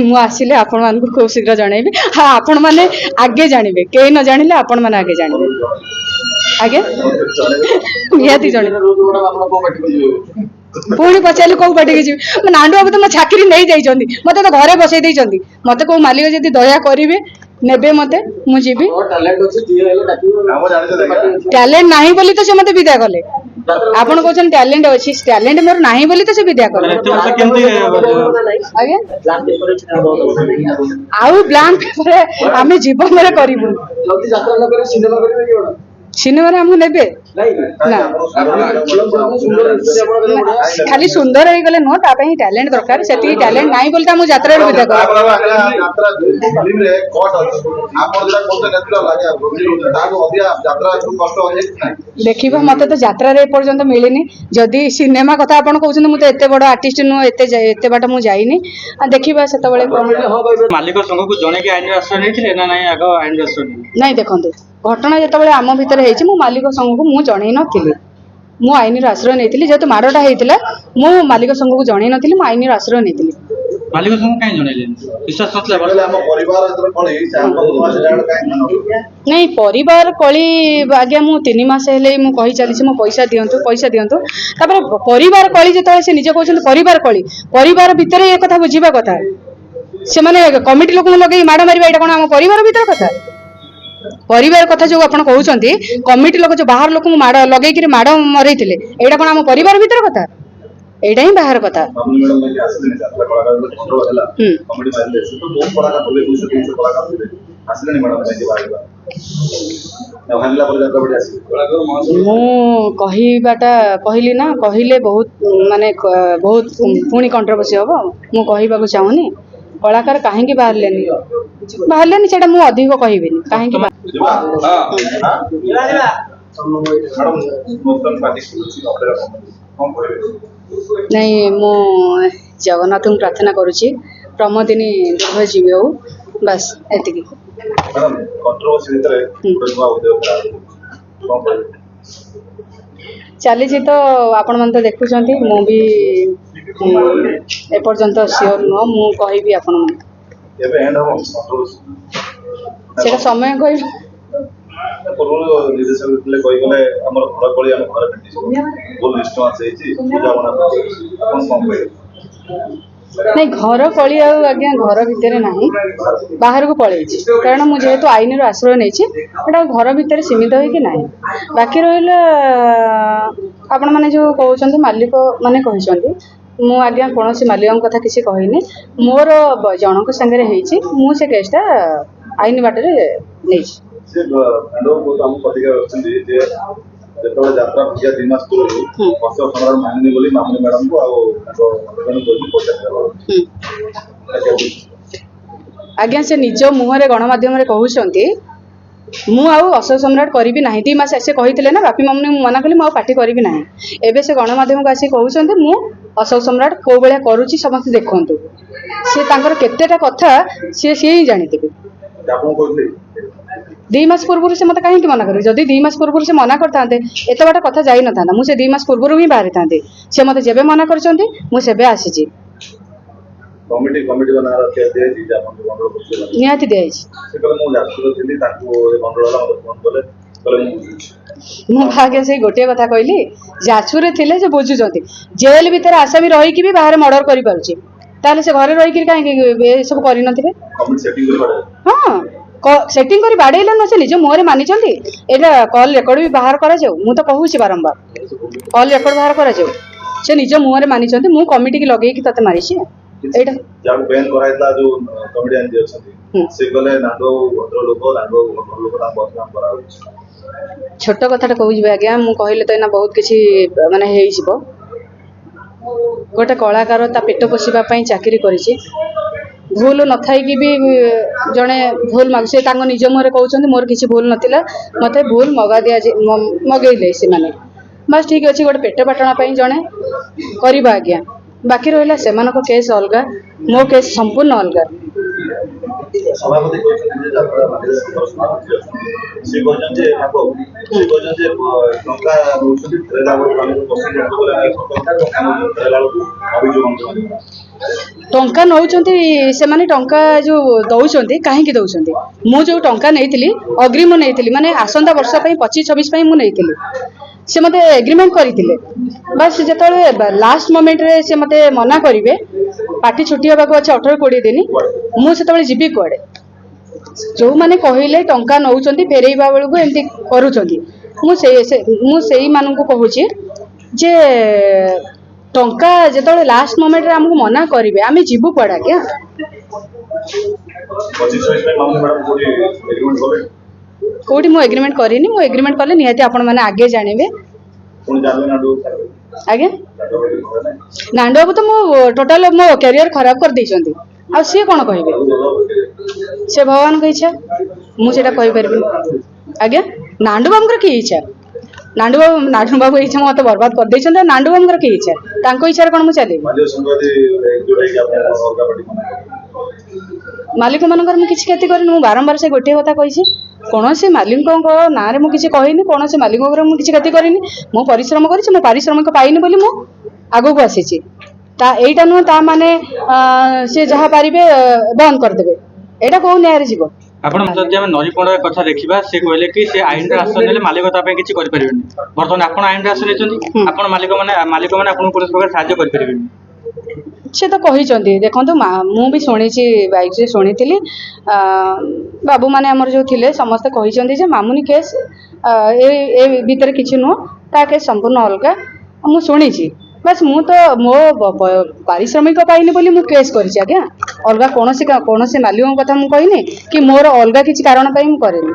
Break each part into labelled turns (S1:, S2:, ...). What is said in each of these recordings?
S1: ମୁଁ ଆସିଲେ ଆପଣମାନଙ୍କୁ ଖୁବ୍ ଶୀଘ୍ର ଜଣେଇବି। ହଁ ଆପଣମାନେ ଆଗେ ଜାଣିବେ, କେହି ନ ଜାଣିଲେ ଆପଣମାନେ ଆଗେ ଜାଣିବେ। ଆଜ୍ଞା ନିହାତି ଜଣେଇବେ। ପୁଣି ପଚାରିଲେ କୋଉ ପାଟିକି ଯିବି? ନାଣ୍ଡୁ ବାବୁ ତ ମୋ ଚାକିରି ନେଇଯାଇଛନ୍ତି, ମତେ ତ ଘରେ ବସେଇ ଦେଇଛନ୍ତି। ମତେ କୋଉ ମାଲିକ ଯଦି ଦୟା କରିବେ ନେବେ ମତେ, ମୁଁ ଯିବି। ଟ୍ୟାଲେଣ୍ଟ ନାହିଁ ବୋଲି ତ ସେ ମତେ ବିଦା କଲେ। ଆପଣ କହୁଛନ୍ତି ଟ୍ୟାଲେଣ୍ଟ ଅଛି, ଟ୍ୟାଲେଣ୍ଟ ମୋର ନାହିଁ ବୋଲି ତ ସେ ବିଦା କଲେ। ଆଜ୍ଞା ଆଉ ବ୍ଲାଙ୍କ ପେପର ଆମେ ଜୀବନରେ କରିବୁ। ସିନେମାରେ ଆମକୁ ନେବେ ନା, ଖାଲି ସୁନ୍ଦର ହେଇଗଲେ ନୁହଁ, ତା ପାଇଁ ଟ୍ୟାଲେଣ୍ଟ ଦରକାର। ସେତିକି ଟ୍ୟାଲେଣ୍ଟ ନାହିଁ ବୋଲି ତ ଆମକୁ ଯାତ୍ରାରୁ ବିଦା କଲେ। ଦେଖିବା, ମତେ ତ ଯାତ୍ରାରେ ଏପର୍ଯ୍ୟନ୍ତ ମିଳିନି। ଯଦି ସିନେମା କଥା ଆପଣ କହୁଛନ୍ତି, ମୁଁ ତ ଏତେ ବଡ ଆର୍ଟିଷ୍ଟ ନୁହଁ, ଏତେ ବାଟ ମୁଁ ଯାଇନି। ଦେଖିବା ସେତେବେଳେ
S2: ମାଲିକ ସଂଘକୁ ଜଣେଇକି ଆଇନର ଆଶ୍ରୟ ନେଇଥିଲେ ନା ନାଇଁ? ଆଗ ଆଇନର ଆଶ୍ରୟ
S1: ନାଇଁ, ଦେଖନ୍ତୁ, ଘଟଣା ଯେତେବେଳେ ଆମ ଭିତରେ ହେଇଛି, ମୁଁ ମାଲିକ ସଂଘକୁ ମୁଁ ଜଣେଇ ନଥିଲି, ମୁଁ ଆଇନର ଆଶ୍ରୟ ନେଇଥିଲି। ଯେହେତୁ ମାଡଟା ହେଇଥିଲା, ମୁଁ ମାଲିକ ସଂଘକୁ ଜଣେଇ ନଥିଲି, ମୁଁ ଆଇନର ଆଶ୍ରୟ ନେଇଥିଲି।
S2: ମାଲିକ ସଂଘ କାହିଁ ଜଣେଇଲେନି? ବିଶ୍ୱାସ ନଥିଲା?
S1: ନାଇଁ, ପରିବାର କଳି ଆଜ୍ଞା, ମୁଁ 3 ମାସ ହେଲେ ମୁଁ କହି ଚାଲିଛି ମୋ ପଇସା ଦିଅନ୍ତୁ, ପଇସା ଦିଅନ୍ତୁ। ତାପରେ ପରିବାର କଳି ଯେତେବେଳେ ସେ ନିଜେ କହୁଛନ୍ତି ପରିବାର କଳି, ପରିବାର ଭିତରେ ଏ କଥା ବୁଝିବା କଥା। ସେମାନେ କମିଟି ଲୋକଙ୍କୁ ଲଗେଇ ମାଡ ମାରିବା, ଏଇଟା କଣ ଆମ ପରିବାର ଭିତରେ କଥା? ପରିବାର କଥା ଯୋଉ ଆପଣ କହୁଛନ୍ତି, କମିଟି ଲୋକ ଯୋଉ ବାହାର ଲୋକଙ୍କୁ ମାଡ ଲଗେଇକିରି ମାଡ ମରେଇଥିଲେ, ଏଇଟା କଣ ଆମ ପରିବାର ଭିତରେ କଥା? ଏଇଟା ହିଁ ବାହାର କଥା। ମୁଁ କହିବାଟା କହିଲି ନା, କହିଲେ ବହୁତ ମାନେ ବହୁତ ପୁଣି କଣ୍ଟ୍ରୋଭର୍ସି ହବ। ମୁଁ କହିବାକୁ ଚାହୁଁନି କଳାକାର କାହିଁକି ବାହାରିଲେନି, ସେଇଟା ମୁଁ ଅଧିକ କହିବିନି। କାହିଁକି ନାଇଁ, ମୁଁ ଜଗନ୍ନାଥଙ୍କୁ ପ୍ରାର୍ଥନା କରୁଛି ପ୍ରମୋଦିନୀ ଦୀର୍ଘଜୀବୀ ହଉ, ବାସ୍ ଏତିକି। ଚାଲିଛି ତ, ଆପଣମାନେ ତ ଦେଖୁଛନ୍ତି। ମୁଁ ବି ଏପର୍ଯ୍ୟନ୍ତ ସିଓର ନୁହଁ, ମୁଁ କହିବି ଆପଣମାନଙ୍କୁ। ସେଇଟା ସମୟ କହିବ। ନାଇଁ, ଘର କଳି ଆଉ ଆଜ୍ଞା ଘର ଭିତରେ ନାହିଁ, ବାହାରକୁ ପଳେଇଛି। କାରଣ ମୁଁ ଯେହେତୁ ଆଇନର ଆଶ୍ରୟ ନେଇଛି, ସେଟା ଘର ଭିତରେ ସୀମିତ ହେଇକି ନାହିଁ। ବାକି ରହିଲା ଆପଣମାନେ ଯୋଉ କହୁଛନ୍ତି ମାଲିକ ମାନେ କହିଛନ୍ତି, ମୁଁ ଆଜ୍ଞା କୌଣସି ମାଲିକଙ୍କ କଥା କିଛି କହିନି। ମୋର ଜଣଙ୍କ ସାଙ୍ଗରେ ହେଇଛି, ମୁଁ ସେ କେସଟା ଆଇନ ବାଟରେ ନେଇଛି। ଯେତେବେଳେ ଯାତ୍ରା 2 ମାସ ପୂର୍ବରୁ ଅଶୋକ ସମ୍ରାଟ ମାନିନୀ ବୋଲି ମାମୁନି ମ୍ୟାଡମଙ୍କୁ ଆଉ ଆଜ୍ଞା, ସେ ନିଜ ମୁହଁରେ ଗଣମାଧ୍ୟମରେ କହୁଛନ୍ତି ମୁଁ ଆଉ ଅଶୋକ ସମ୍ରାଟ କରିବି ନାହିଁ। 2 ମାସ ସେ କହିଥିଲେ ନା, ବାପି ମାମୁନି ମୁଁ ମନା କଲି, ମୁଁ ଆଉ ପାର୍ଟି କରିବି ନାହିଁ। ଏବେ ସେ ଗଣମାଧ୍ୟମକୁ ଆସିକି କହୁଛନ୍ତି ମୁଁ ଅଶୋକ ସମ୍ରାଟ କୋଉ ଭଳିଆ କରୁଛି ସମସ୍ତେ ଦେଖନ୍ତୁ। ସେ ତାଙ୍କର କେତେଟା କଥା ସିଏ ହିଁ ଜାଣିଥିବେ। 2 ମାସ ପୂର୍ବରୁ ସେ ମତେ କାହିଁକି ମନା କରିବେ? ଯଦି 2 ମାସ ପୂର୍ବରୁ ସେ ମନା କରିଥାନ୍ତେ, ଏତେ ବାଟ କଥା ଯାଇନଥାନ୍ତା। ମୁଁ ସେ 2 ମାସ ପୂର୍ବରୁ ହିଁ ବାହାରିଥାନ୍ତି। ସେ ମତେ ଯେବେ ମନା କରିଛନ୍ତି, ମୁଁ ସେବେ ଆସିଛି। ନିହାତି ଦିଆଯାଇଛି। ମୁଁ ଆଜ୍ଞା ସେଇ ଗୋଟିଏ କଥା କହିଲି, ଯାଜପୁରରେ ଥିଲେ ସେ ବୁଝୁଛନ୍ତି। ଜେଲ ଭିତରେ ଆସାମୀ ରହିକି ବି ବାହାରେ ମର୍ଡର କରିପାରୁଛି, ତାହେଲେ ସେ ଘରେ ରହିକି କାହିଁକି ଏସବୁ କରିନଥିବେ? ହଁ, ସେଟିଂ କରି ବାଡେଇଲେ ନା, ସେ ନିଜ ମୁହଁରେ ମାନିଛନ୍ତି। ଏଇଟା କଲ ରେକର୍ଡ ବି ବାହାର କରାଯାଉ, ମୁଁ ତ କହୁଛି ବାରମ୍ବାର କଲ ରେକର୍ଡ ବାହାର କରାଯାଉ। ସେ ନିଜ ମୁହଁରେ ମାନିଛନ୍ତି, ମୁଁ କମିଟିକି ଲଗେଇକି ତତେ ମାରିଛି। ଏଇଟା ଛୋଟ କଥାଟା କହୁଛି ଆଜ୍ଞା, ମୁଁ କହିଲେ ତ ଏଇନା ବହୁତ କିଛି ମାନେ ହେଇଯିବ। ଗୋଟେ କଳାକାର ତା ପେଟ ପୋଷିବା ପାଇଁ ଚାକିରି କରିଛି, ଭୁଲ ନଥାଇକି ବି ଜଣେ ଭୁଲ ସେ ତାଙ୍କ ନିଜ ମୁହଁରେ କହୁଛନ୍ତି ମୋର କିଛି ଭୁଲ ନଥିଲା, ମତେ ଭୁଲ ମଗେଇଲେ ସେମାନେ। ବାସ୍ ଠିକ ଅଛି, ଗୋଟେ ପେଟ ପାଟଣା ପାଇଁ ଜଣେ କରିବା ଆଜ୍ଞା। ବାକି ରହିଲା ସେମାନଙ୍କ କେସ୍ ଅଲଗା, ମୋ କେସ୍ ସମ୍ପୂର୍ଣ୍ଣ ଅଲଗା। ଟଙ୍କା ନଉଛନ୍ତି ସେମାନେ ଟଙ୍କା ଯୋଉ ଦଉଛନ୍ତି କାହିଁକି ଦଉଛନ୍ତି ମୁଁ ଯୋଉ ଟଙ୍କା ନେଇଥିଲି ଅଗ୍ରିମ ନେଇଥିଲି ମାନେ ଆସନ୍ତା ବର୍ଷ ପାଇଁ 25-26 ପାଇଁ ମୁଁ ନେଇଥିଲି ସେ ମତେ ଏଗ୍ରିମେଣ୍ଟ କରିଥିଲେ ବାସ୍ ଯେତେବେଳେ ଲାଷ୍ଟ ମୋମେଣ୍ଟରେ ସେ ମତେ ମନା କରିବେ ପାର୍ଟି ଛୁଟି ହେବାକୁ ଅଛି 18-20 ଦିନ ମୁଁ ସେତେବେଳେ ଯିବି କୁଆଡେ ଯୋଉମାନେ କହିଲେ ଟଙ୍କା ନଉଛନ୍ତି ଫେରେଇବା ବେଳକୁ ଏମିତି କରୁଛନ୍ତି ମୁଁ ସେଇମାନଙ୍କୁ କହୁଛି ଯେ ଟଙ୍କା ଯେତେବେଳେ ଲାଷ୍ଟ ମୋମେଣ୍ଟରେ ଆମକୁ ମନା କରିବେ ଆମେ ଯିବୁ କୁଆଡେ ଆଜ୍ଞା କୋଉଠି ମୁଁ ଏଗ୍ରିମେଣ୍ଟ କରିନି ମୁଁ ଏଗ୍ରିମେଣ୍ଟ କଲେ ନିହାତି ଆପଣ ମାନେ ଆଗେ ଜାଣିବେ ଆଜ୍ଞା ନାଣ୍ଡୁ ବାବୁ ତ ମୁଁ ଟୋଟାଲ ମୋ କ୍ୟାରିୟର ଖରାପ କରିଦେଇଛନ୍ତି ଆଉ ସିଏ କଣ କହିବେ ସେ ଭଗବାନଙ୍କ ଇଚ୍ଛା ମୁଁ ସେଇଟା କହିପାରିବିନି ଆଜ୍ଞା ନାଣ୍ଡୁ ବାବୁଙ୍କର କି ଇଚ୍ଛା ନାଣ୍ଡୁ ବାବୁ ଇଚ୍ଛା ମତେ ବର୍ବାଦ କରିଦେଇଛନ୍ତି ଆଉ ନାଣ୍ଡୁ ବାବୁଙ୍କର କି ଇଚ୍ଛା ତାଙ୍କ ଇଚ୍ଛାରେ କଣ ମୁଁ ଚାଲିବି ମାଲିକ ମାନଙ୍କର ମୁଁ କିଛି କ୍ଷତି କରିନି ମୁଁ ବାରମ୍ବାର ସେ ଗୋଟିଏ କଥା କହିଛି କୌଣସି ମାଲିକଙ୍କ ନାଁରେ ମୁଁ କିଛି କହିନି କୌଣସି ମାଲିକଙ୍କର ମୁଁ କିଛି କ୍ଷତି କରିନି ମୁଁ ପରିଶ୍ରମ କରିଛି ମୁଁ ପାରିଶ୍ରମିକ ପାଇନି ବୋଲି ମୁଁ ଆଗକୁ ଆସିଛି ତା ଏଇଟା ନୁହଁ ତା ମାନେ ସେ ଯାହା ପାରିବେ ବନ୍ଦ କରିଦେବେ ଏଇଟା କୋଉ ନ୍ୟାୟରେ ଯିବ
S2: ଆପଣ ଯଦି ଆମେ ନଈପଡ଼ା କଥା ଦେଖିବା ସେ କହିଲେ କି ସେ ଆଇନରେ ଆଶ୍ରୟ ନେଲେ ମାଲିକ ତା ପାଇଁ କିଛି କରିପାରିବେନି ବର୍ତ୍ତମାନ ଆପଣ ଆଇନରେ ଆଶ୍ରୟ ନେଇଛନ୍ତି ଆପଣ ମାଲିକମାନେ ଆପଣଙ୍କୁ କୌଣସି ପ୍ରକାର ସାହାଯ୍ୟ କରିପାରିବେନି
S1: ସେ ତ କହିଛନ୍ତି ଦେଖନ୍ତୁ ମୁଁ ବି ଶୁଣିଛି ବାଇକ୍ରେ ଶୁଣିଥିଲି ବାବୁମାନେ ଆମର ଯୋଉ ଥିଲେ ସମସ୍ତେ କହିଛନ୍ତି ଯେ ମାମୁନି କେସ୍ ଏ ଭିତରେ କିଛି ନୁହଁ ତା କେସ୍ ସମ୍ପୂର୍ଣ୍ଣ ଅଲଗା ମୁଁ ଶୁଣିଛି ବାସ୍ ମୁଁ ତ ମୋ ପାରିଶ୍ରମିକ ପାଇନି ବୋଲି ମୁଁ କେସ୍ କରିଛି ଆଜ୍ଞା ଅଲଗା କୌଣସି ମାଲିକଙ୍କ କଥା ମୁଁ କହିନି କି ମୋର ଅଲଗା କିଛି କାରଣ ପାଇଁ ମୁଁ କରିନି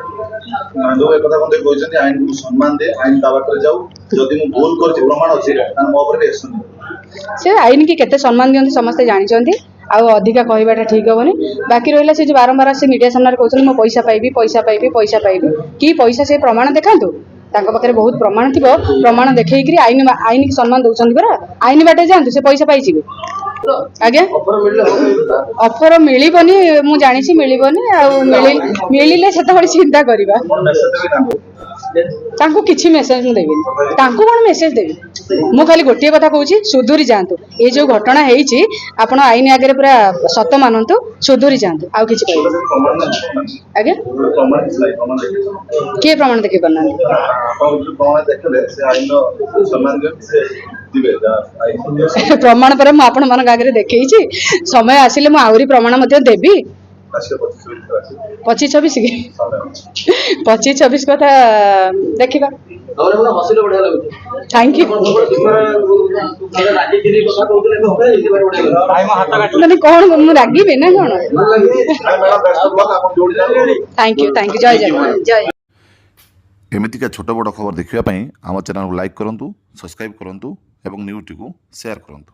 S1: ସେ ଆଇନ କି କେତେ ସମ୍ମାନ ଦିଅନ୍ତି ସମସ୍ତେ ଜାଣିଛନ୍ତି ଆଉ ଅଧିକା କହିବାଟା ଠିକ ହବନି ବାକି ରହିଲା ସେ ଯୋଉ ବାରମ୍ବାର ସେ ମିଡିଆ ସାମ୍ନାରେ କହୁଛନ୍ତି ମୁଁ ପଇସା ପାଇବି କି ପଇସା ସେ ପ୍ରମାଣ ଦେଖାନ୍ତୁ ତାଙ୍କ ପାଖରେ ବହୁତ ପ୍ରମାଣ ଥିବ ପ୍ରମାଣ ଦେଖେଇକିରି ଆଇନ କି ସମ୍ମାନ ଦଉଛନ୍ତି ପରା ଆଇନ ବାଟେ ଯାଆନ୍ତୁ ସେ ପଇସା ପାଇଯିବେ ଆଜ୍ଞା ଅଫର ମିଳିବନି ମୁଁ ଜାଣିଛି ମିଳିବନି ଆଉ ମିଳିଲେ ସେତେବେଳେ ଚିନ୍ତା କରିବା ତାଙ୍କୁ କିଛି ମେସେଜ ମୁଁ ଦେବିନି ତାଙ୍କୁ କଣ ମେସେଜ ଦେବି ମୁଁ ଖାଲି ଗୋଟିଏ କଥା କହୁଛି ସୁଧୁରି ଯାଆନ୍ତୁ ଏଇ ଯୋଉ ଘଟଣା ହେଇଛି ଆପଣ ଆଇନ ଆଗରେ ପୁରା ସତ ମାନନ୍ତୁ ସୁଧୁରି ଯାଆନ୍ତୁ ଆଉ କିଛି କହିବି ଆଜ୍ଞା କିଏ ପ୍ରମାଣ ଦେଖେଇ ପାରୁନାହାନ୍ତି ପ୍ରମାଣ ପରେ ମୁଁ ଆପଣ ମାନଙ୍କ ଆଗରେ ଦେଖେଇଛି ସମୟ ଆସିଲେ ମୁଁ ଆହୁରି ପ୍ରମାଣ ମଧ୍ୟ ଦେବି 25-26 କଥା ଦେଖିବା ଥ୍ୟାଙ୍କ ୟୁ ମାନେ କଣ ମୁଁ ରାଗିବି ନା କଣ ଥ୍ୟାଙ୍କ ୟୁ ଜୟ ଜଗନ୍ନାଥ ଜୟ
S3: ଏମିତିକା ଛୋଟ ବଡ଼ ଖବର ଦେଖିବା ପାଇଁ ଆମ ଚ୍ୟାନେଲକୁ ଲାଇକ୍ କରନ୍ତୁ ସବସ୍କ୍ରାଇବ୍ କରନ୍ତୁ ଏବଂ ନ୍ୟୁଜ୍ଟିକୁ ସେୟାର କରନ୍ତୁ।